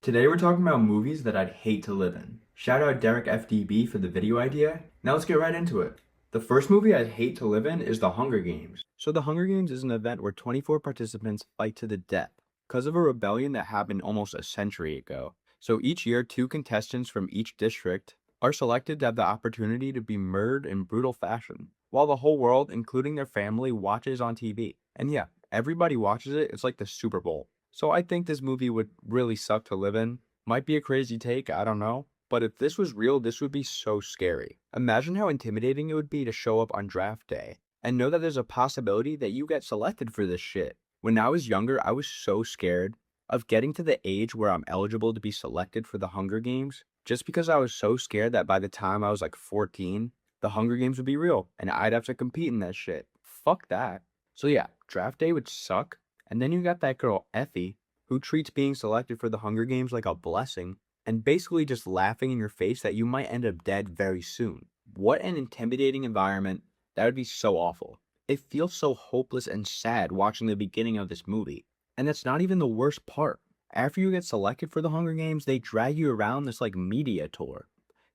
Today we're talking about movies that I'd hate to live in. Shout out Derek FDB for the video idea. Now let's get right into it. The first movie I'd hate to live in is The Hunger Games. So The Hunger Games is an event where 24 participants fight to the death because of a rebellion that happened almost a century ago. So each year, two contestants from each district are selected to have the opportunity to be murdered in brutal fashion, while the whole world, including their family, watches on TV. And yeah, everybody watches it. It's like the Super Bowl. So I think this movie would really suck to live in. Might be a crazy take, I don't know. But if this was real, this would be so scary. Imagine how intimidating it would be to show up on draft day and know that there's a possibility that you get selected for this shit. When I was younger, I was so scared of getting to the age where I'm eligible to be selected for the Hunger Games, just because I was so scared that by the time I was like 14, the Hunger Games would be real and I'd have to compete in that shit. Fuck that. So yeah, draft day would suck. And then you got that girl, Effie, who treats being selected for the Hunger Games like a blessing and basically just laughing in your face that you might end up dead very soon. What an intimidating environment. That would be so awful. It feels so hopeless and sad watching the beginning of this movie. And that's not even the worst part. After you get selected for the Hunger Games, they drag you around this like media tour,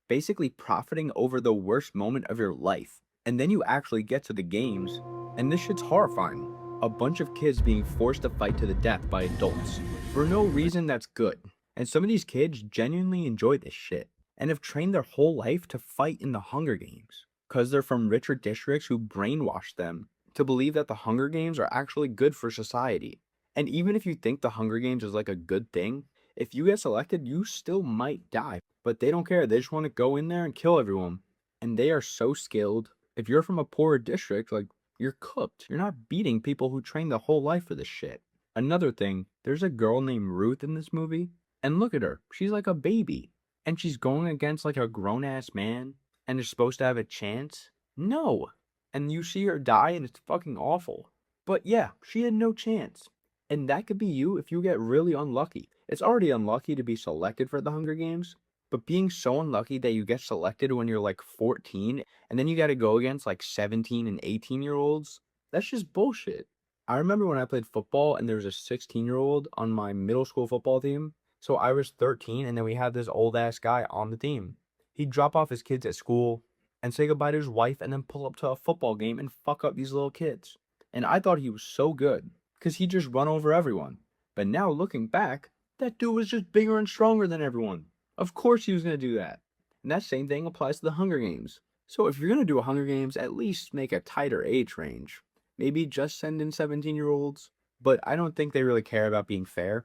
basically profiting over the worst moment of your life. And then you actually get to the games, and this shit's horrifying. A bunch of kids being forced to fight to the death by adults for no reason that's good. And some of these kids genuinely enjoy this shit and have trained their whole life to fight in the Hunger Games because they're from richer districts who brainwashed them to believe that the Hunger Games are actually good for society. And even if you think the Hunger Games is like a good thing, if you get selected, you still might die. But they don't care. They just want to go in there and kill everyone. And they are so skilled. If you're from a poorer district, like, you're cooked. You're not beating people who trained their whole life for this shit. Another thing, there's a girl named Ruth in this movie, and look at her. She's like a baby. And she's going against like a grown ass man and is supposed to have a chance? No. And you see her die and it's fucking awful. But yeah, she had no chance. And that could be you if you get really unlucky. It's already unlucky to be selected for the Hunger Games, but being so unlucky that you get selected when you're like 14 and then you got to go against like 17 and 18-year-olds, that's just bullshit. I remember when I played football and there was a 16-year-old on my middle school football team. So I was 13 and then we had this old ass guy on the team. He'd drop off his kids at school and say goodbye to his wife and then pull up to a football game and fuck up these little kids. And I thought he was so good because he just run over everyone. But now looking back, that dude was just bigger and stronger than everyone. Of course he was going to do that. And that same thing applies to the Hunger Games. So if you're going to do a Hunger Games, at least make a tighter age range. Maybe just send in 17-year-olds. But I don't think they really care about being fair.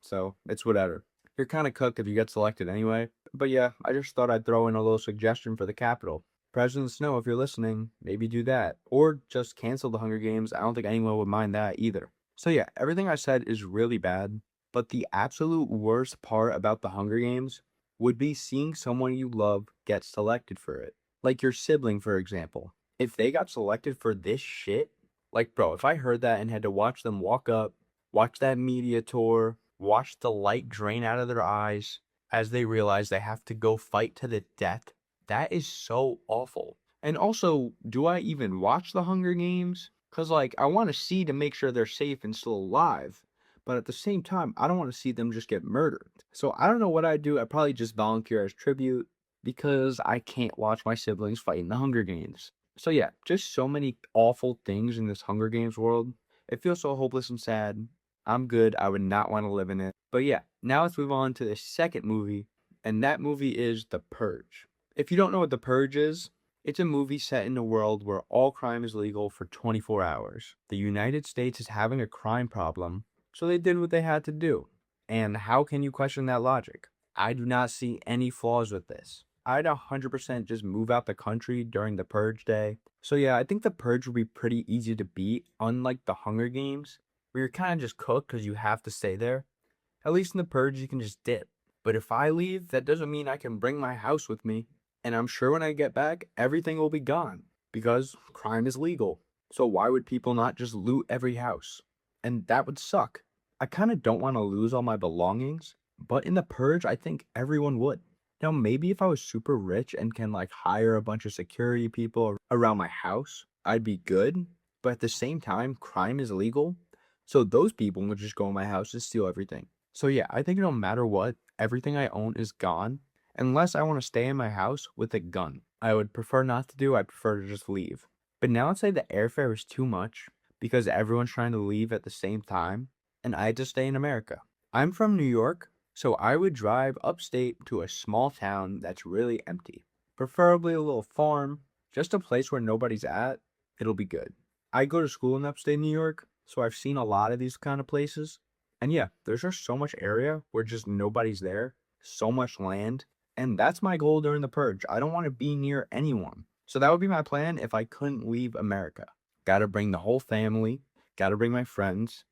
So it's whatever. You're kind of cooked if you get selected anyway. But yeah, I just thought I'd throw in a little suggestion for the Capitol. President Snow, if you're listening, maybe do that. Or just cancel the Hunger Games. I don't think anyone would mind that either. So yeah, everything I said is really bad. But the absolute worst part about the Hunger Games would be seeing someone you love get selected for it. Like your sibling, for example. If they got selected for this shit, like, bro, if I heard that and had to watch them walk up, watch that media tour, watch the light drain out of their eyes as they realize they have to go fight to the death, that is so awful. And also, do I even watch the Hunger Games? Because, like, I want to see to make sure they're safe and still alive. But at the same time, I don't want to see them just get murdered. So I don't know what I'd do. I'd probably just volunteer as tribute because I can't watch my siblings fight in the Hunger Games. So yeah, just so many awful things in this Hunger Games world. It feels so hopeless and sad. I'm good. I would not want to live in it. But yeah, now let's move on to the second movie, and that movie is The Purge. If you don't know what The Purge is, it's a movie set in a world where all crime is legal for 24 hours. The United States is having a crime problem, so they did what they had to do. And how can you question that logic? I do not see any flaws with this. I'd 100% just move out the country during the Purge day. So yeah, I think the Purge would be pretty easy to beat, unlike the Hunger Games, where you're kind of just cooked because you have to stay there. At least in the Purge, you can just dip. But if I leave, that doesn't mean I can bring my house with me. And I'm sure when I get back, everything will be gone because crime is legal. So why would people not just loot every house? And that would suck. I kind of don't want to lose all my belongings, but in the Purge, I think everyone would. Now, maybe if I was super rich and can like hire a bunch of security people around my house, I'd be good. But at the same time, crime is legal. So those people would just go in my house and steal everything. So yeah, I think no matter what, everything I own is gone unless I want to stay in my house with a gun. I would prefer not to do, I prefer to just leave. But now let's say the airfare is too much because everyone's trying to leave at the same time and I had to stay in America. I'm from New York, so I would drive upstate to a small town that's really empty. Preferably a little farm, just a place where nobody's at. It'll be good. I go to school in upstate New York, so I've seen a lot of these kind of places. And yeah, there's just so much area where just nobody's there, so much land. And that's my goal during the purge. I don't want to be near anyone. So that would be my plan if I couldn't leave America. Gotta bring the whole family, gotta bring my friends.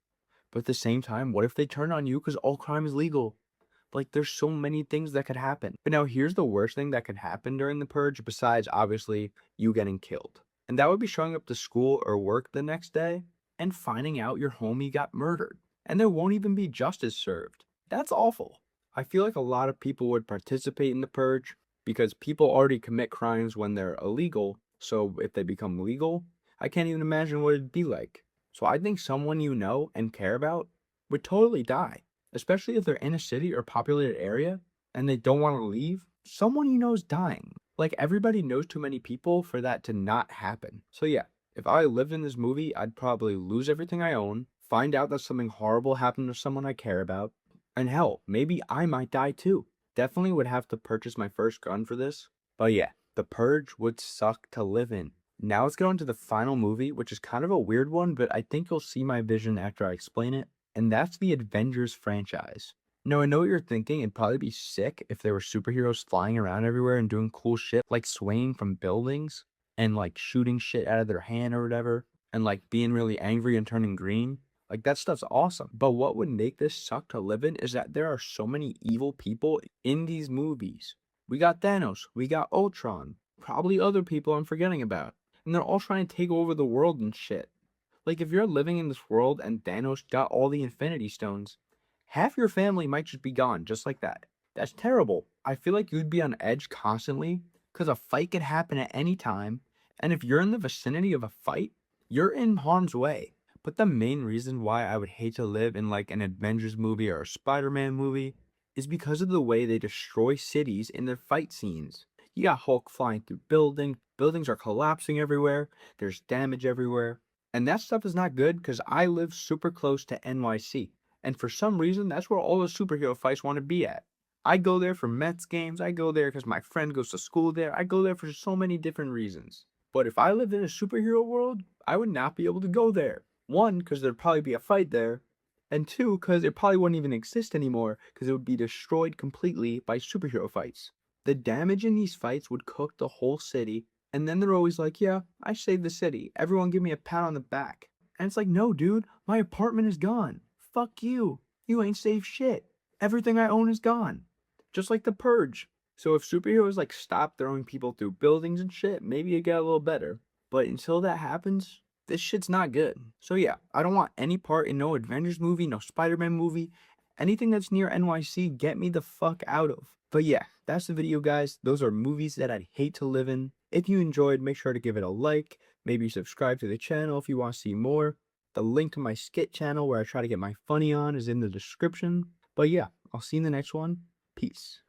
But at the same time, what if they turn on you because all crime is legal? Like, there's so many things that could happen. But now, here's the worst thing that could happen during the purge, besides obviously you getting killed. And that would be showing up to school or work the next day and finding out your homie got murdered. And there won't even be justice served. That's awful. I feel like a lot of people would participate in the purge because people already commit crimes when they're illegal. So if they become legal, I can't even imagine what it'd be like. So I think someone you know and care about would totally die, especially if they're in a city or populated area and they don't want to leave. Someone you know is dying. Like, everybody knows too many people for that to not happen. So yeah, if I lived in this movie, I'd probably lose everything I own, find out that something horrible happened to someone I care about, and hell, maybe I might die too. Definitely would have to purchase my first gun for this. But yeah, the purge would suck to live in. Now let's get on to the final movie, which is kind of a weird one, but I think you'll see my vision after I explain it. And that's the Avengers franchise. Now, I know what you're thinking. It'd probably be sick if there were superheroes flying around everywhere and doing cool shit, like swaying from buildings and like shooting shit out of their hand or whatever, and like being really angry and turning green. Like, that stuff's awesome. But what would make this suck to live in is that there are so many evil people in these movies. We got Thanos, we got Ultron, probably other people I'm forgetting about. And they're all trying to take over the world and shit. Like, if you're living in this world and Thanos got all the Infinity Stones, half your family might just be gone, just like that. That's terrible. I feel like you'd be on edge constantly because a fight could happen at any time. And if you're in the vicinity of a fight, you're in harm's way. But the main reason why I would hate to live in like an Avengers movie or a Spider-Man movie is because of the way they destroy cities in their fight scenes. You got Hulk flying through buildings, buildings are collapsing everywhere, there's damage everywhere. And that stuff is not good because I live super close to NYC. And for some reason, that's where all the superhero fights want to be at. I go there for Mets games. I go there because my friend goes to school there. I go there for so many different reasons. But if I lived in a superhero world, I would not be able to go there. One, because there'd probably be a fight there. And two, because it probably wouldn't even exist anymore because it would be destroyed completely by superhero fights. The damage in these fights would cook the whole city. And then they're always like, yeah, I saved the city. Everyone give me a pat on the back. And it's like, no, dude, my apartment is gone. Fuck you. You ain't saved shit. Everything I own is gone. Just like the purge. So if superheroes like stop throwing people through buildings and shit, maybe it get a little better. But until that happens, this shit's not good. So yeah, I don't want any part in no Avengers movie, no Spider-Man movie. Anything that's near NYC, get me the fuck out of. But yeah, that's the video, guys. Those are movies that I'd hate to live in. If you enjoyed, make sure to give it a like. Maybe subscribe to the channel if you want to see more. The link to my skit channel where I try to get my funny on is in the description. But yeah, I'll see you in the next one. Peace.